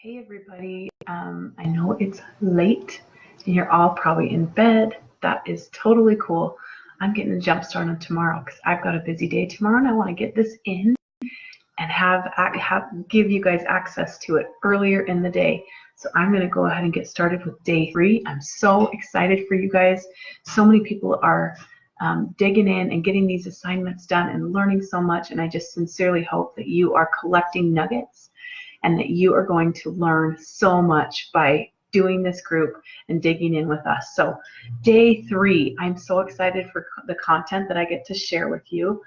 Hey everybody, I know it's late and you're all probably in bed. That is totally cool. I'm getting a jump start on tomorrow because I've got a busy day tomorrow and I want to get this in and give you guys access to it earlier in the day. So I'm going to go ahead and get started with day 3. I'm so excited for you guys. So many people are digging in and getting these assignments done and learning so much, and I just sincerely hope that you are collecting nuggets and that you are going to learn so much by doing this group and digging in with us. So day 3, I'm so excited for the content that I get to share with you.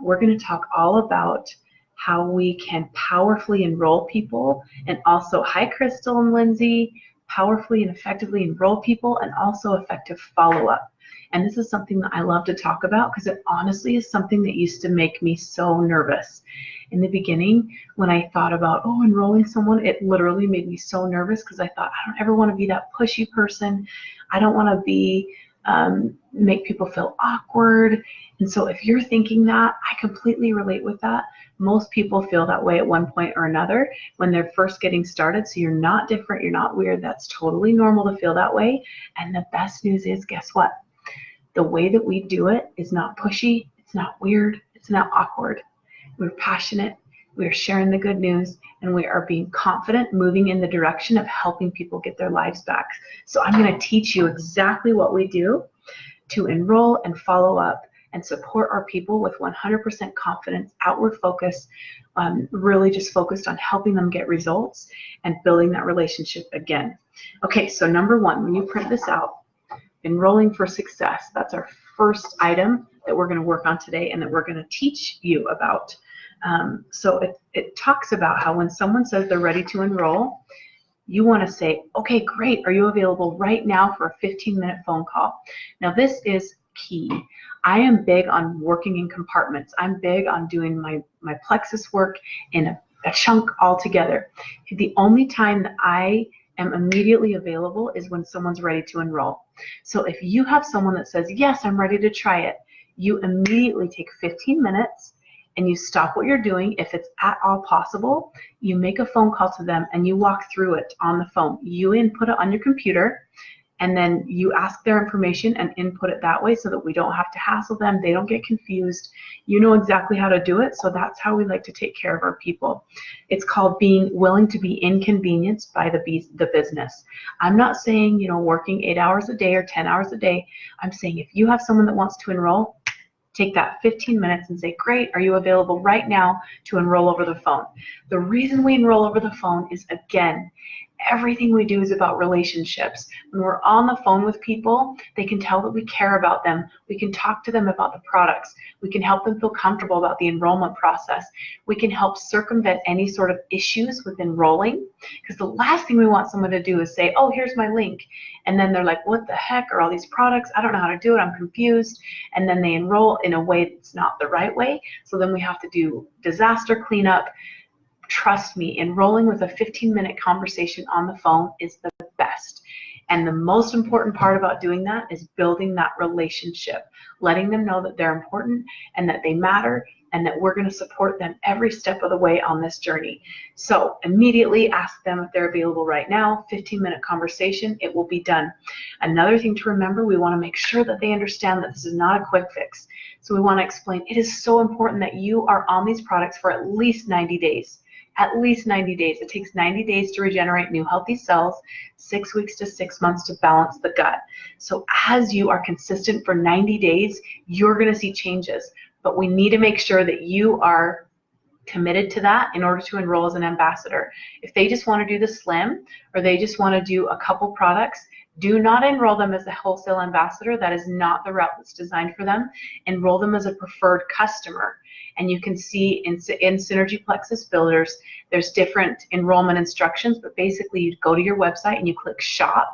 We're going to talk all about how we can powerfully enroll people, and also, hi Crystal and Lindsay, powerfully and effectively enroll people, and also effective follow-up. And this is something that I love to talk about because it honestly is something that used to make me so nervous. In the beginning, when I thought about, enrolling someone, it literally made me so nervous because I thought, I don't ever want to be that pushy person. I don't want to be, make people feel awkward. And so if you're thinking that, I completely relate with that. Most people feel that way at one point or another when they're first getting started. So you're not different, you're not weird. That's totally normal to feel that way. And the best news is, guess what? The way that we do it is not pushy, it's not weird, it's not awkward. We're passionate, we're sharing the good news, and we are being confident, moving in the direction of helping people get their lives back. So I'm going to teach you exactly what we do to enroll and follow up and support our people with 100% confidence, outward focus, really just focused on helping them get results and building that relationship again. Okay, so number 1, when you print this out, enrolling for success. That's our first item that we're going to work on today and that we're going to teach you about. So it talks about how when someone says they're ready to enroll, you want to say, okay, great. Are you available right now for a 15-minute phone call? Now, this is key. I am big on working in compartments. I'm big on doing my plexus work in a chunk all together. The only time that I am immediately available is when someone's ready to enroll. So if you have someone that says, yes, I'm ready to try it, you immediately take 15 minutes and you stop what you're doing. If it's at all possible, you make a phone call to them and you walk through it on the phone. You input it on your computer and then you ask their information and input it that way so that we don't have to hassle them. They don't get confused. You know exactly how to do it, so that's how we like to take care of our people. It's called being willing to be inconvenienced by the business. I'm not saying, working 8 hours a day or 10 hours a day. I'm saying if you have someone that wants to enroll, take that 15 minutes and say, great, are you available right now to enroll over the phone? The reason we enroll over the phone is, again, everything we do is about relationships. When we're on the phone with people, they can tell that we care about them. We can talk to them about the products. We can help them feel comfortable about the enrollment process. We can help circumvent any sort of issues with enrolling, because the last thing we want someone to do is say, oh, here's my link. And then they're like, what the heck are all these products? I don't know how to do it. I'm confused. And then they enroll in a way that's not the right way. So then we have to do disaster cleanup. Trust me, enrolling with a 15-minute conversation on the phone is the best. And the most important part about doing that is building that relationship, letting them know that they're important and that they matter and that we're going to support them every step of the way on this journey. So immediately ask them if they're available right now, 15-minute conversation, it will be done. Another thing to remember, we want to make sure that they understand that this is not a quick fix. So we want to explain it is so important that you are on these products for at least 90 days. At least 90 days. It takes 90 days to regenerate new healthy cells, 6 weeks to 6 months to balance the gut. So as you are consistent for 90 days, you're going to see changes. But we need to make sure that you are committed to that in order to enroll as an ambassador. If they just want to do the slim or they just want to do a couple products, do not enroll them as a wholesale ambassador. That is not the route that's designed for them. Enroll them as a preferred customer. And you can see in Synergy Plexus Builders, there's different enrollment instructions, but basically you go to your website and you click shop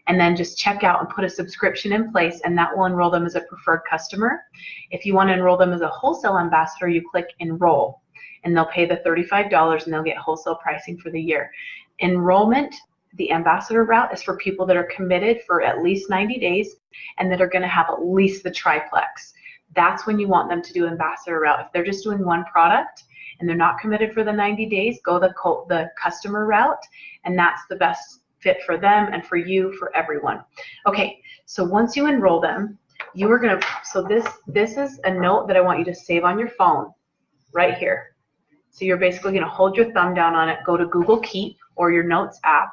and then just check out and put a subscription in place, and that will enroll them as a preferred customer. If you want to enroll them as a wholesale ambassador, you click enroll and they'll pay the $35 and they'll get wholesale pricing for the year. Enrollment, the ambassador route, is for people that are committed for at least 90 days and that are going to have at least the triplex. That's when you want them to do ambassador route. If they're just doing one product and they're not committed for the 90 days, go the customer route, and that's the best fit for them and for you, for everyone. Okay, so once you enroll them, you are going to, so this is a note that I want you to save on your phone right here. So you're basically going to hold your thumb down on it, go to Google Keep or your Notes app,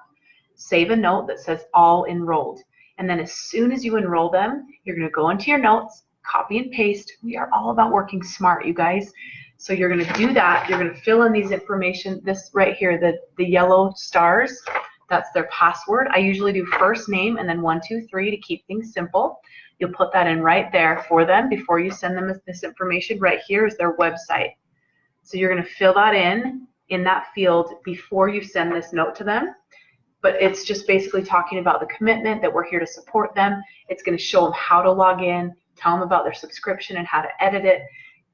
save a note that says all enrolled. And then as soon as you enroll them, you're going to go into your notes, copy and paste. We are all about working smart, you guys. So you're going to do that. You're going to fill in these information, this right here, the yellow stars, that's their password. I usually do first name and then 1, 2, 3 to keep things simple. You'll put that in right there for them before you send them this information. Right here is their website. So you're going to fill that in that field before you send this note to them. But it's just basically talking about the commitment that we're here to support them. It's going to show them how to log in, tell them about their subscription and how to edit it.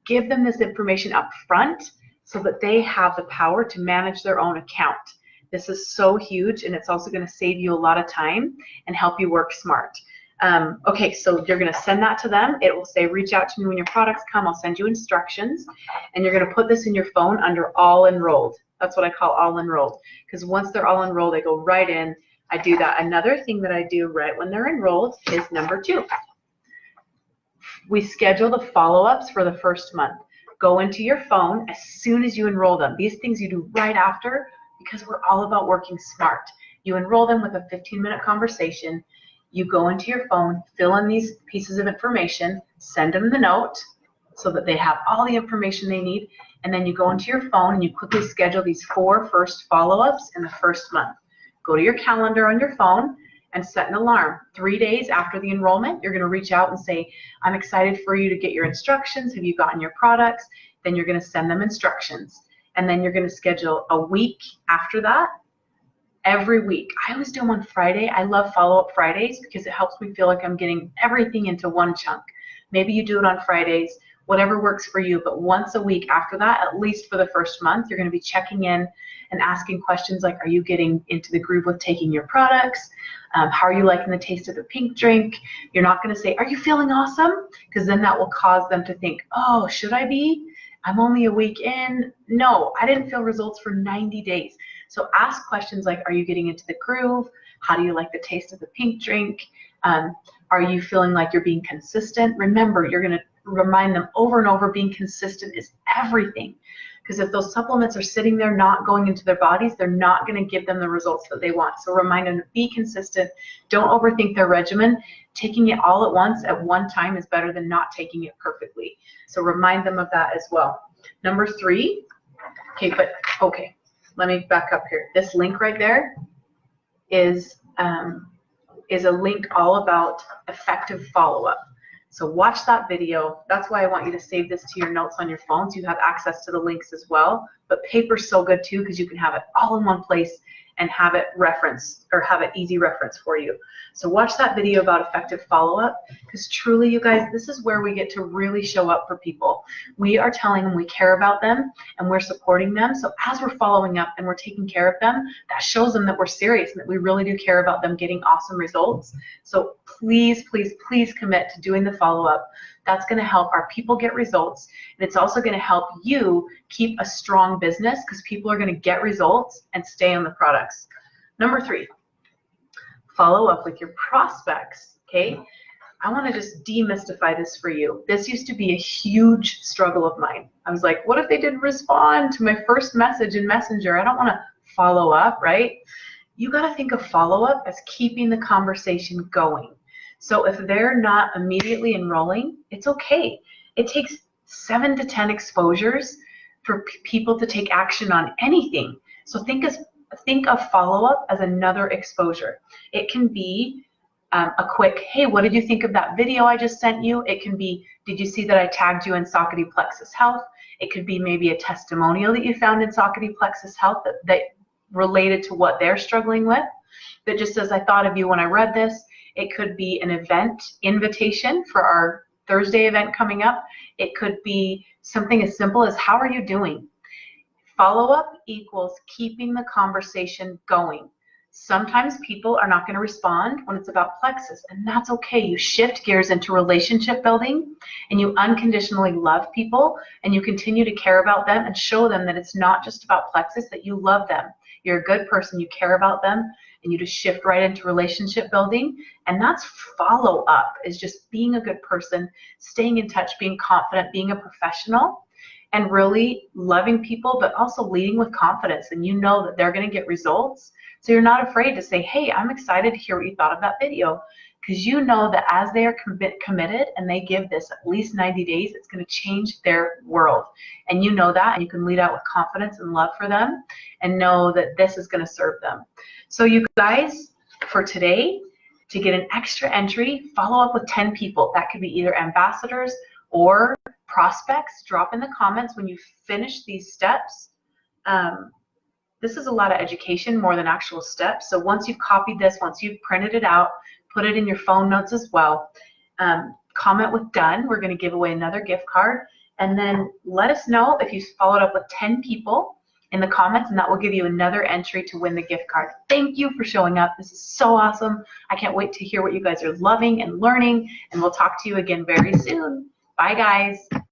Give them this information up front so that they have the power to manage their own account. This is so huge, and it's also going to save you a lot of time and help you work smart. Okay, so you're going to send that to them. It will say, reach out to me when your products come. I'll send you instructions, and you're going to put this in your phone under all enrolled. That's what I call all enrolled, because once they're all enrolled, they go right in. I do that. Another thing that I do right when they're enrolled is number 2. We schedule the follow-ups for the first month. Go into your phone as soon as you enroll them. These things you do right after, because we're all about working smart. You enroll them with a 15-minute conversation. You go into your phone, fill in these pieces of information, send them the note so that they have all the information they need, and then you go into your phone and you quickly schedule these 4 first follow-ups in the first month. Go to your calendar on your phone and set an alarm. 3 days after the enrollment, you're going to reach out and say, I'm excited for you to get your instructions. Have you gotten your products? Then you're going to send them instructions. And then you're going to schedule a week after that, every week. I always do them on Friday. I love follow-up Fridays because it helps me feel like I'm getting everything into one chunk. Maybe you do it on Fridays, whatever works for you, but once a week after that, at least for the first month, you're going to be checking in and asking questions like, are you getting into the groove with taking your products? How are you liking the taste of the pink drink? You're not going to say, are you feeling awesome? Because then that will cause them to think, oh, should I be? I'm only a week in. No, I didn't feel results for 90 days. So ask questions like, are you getting into the groove? How do you like the taste of the pink drink? Are you feeling like you're being consistent? Remember, you're going to remind them over and over, being consistent is everything. Because if those supplements are sitting there not going into their bodies, they're not going to give them the results that they want. So remind them to be consistent. Don't overthink their regimen. Taking it all at once at one time is better than not taking it perfectly. So remind them of that as well. Number 3, okay, let me back up here. This link right there is a link all about effective follow-up. So watch that video. That's why I want you to save this to your notes on your phone so you have access to the links as well. But paper's so good too because you can have it all in one place and have it referenced or have it easy reference for you. So watch that video about effective follow-up because truly, you guys, this is where we get to really show up for people. We are telling them we care about them and we're supporting them. So as we're following up and we're taking care of them, that shows them that we're serious and that we really do care about them getting awesome results. So please, please, please commit to doing the follow-up. That's going to help our people get results, and it's also going to help you keep a strong business because people are going to get results and stay on the products. Number 3, follow up with your prospects, okay? I want to just demystify this for you. This used to be a huge struggle of mine. I was like, what if they didn't respond to my first message in Messenger? I don't want to follow up, right? You got to think of follow-up as keeping the conversation going. So if they're not immediately enrolling, it's okay. It takes 7 to 10 exposures for people to take action on anything. So think of follow-up as another exposure. It can be a quick, hey, what did you think of that video I just sent you? It can be, did you see that I tagged you in Sharing Plexus Health? It could be maybe a testimonial that you found in Sharing Plexus Health that related to what they're struggling with, that just says, I thought of you when I read this. It could be an event invitation for our Thursday event coming up. It could be something as simple as, how are you doing? Follow-up equals keeping the conversation going. Sometimes people are not going to respond when it's about Plexus, and that's okay. You shift gears into relationship building, and you unconditionally love people, and you continue to care about them and show them that it's not just about Plexus, that you love them. You're a good person, you care about them, and you just shift right into relationship building. And that's follow up, is just being a good person, staying in touch, being confident, being a professional, and really loving people, but also leading with confidence. And you know that they're going to get results. So you're not afraid to say, hey, I'm excited to hear what you thought of that video, because you know that as they are committed and they give this at least 90 days, it's going to change their world. And you know that, and you can lead out with confidence and love for them and know that this is going to serve them. So you guys, for today, to get an extra entry, follow up with 10 people. That could be either ambassadors or prospects. Drop in the comments when you finish these steps. This is a lot of education, more than actual steps. So once you've copied this, once you've printed it out, put it in your phone notes as well. Comment with done. We're going to give away another gift card. And then let us know if you followed up with 10 people in the comments, and that will give you another entry to win the gift card. Thank you for showing up. This is so awesome. I can't wait to hear what you guys are loving and learning, and we'll talk to you again very soon. Bye, guys.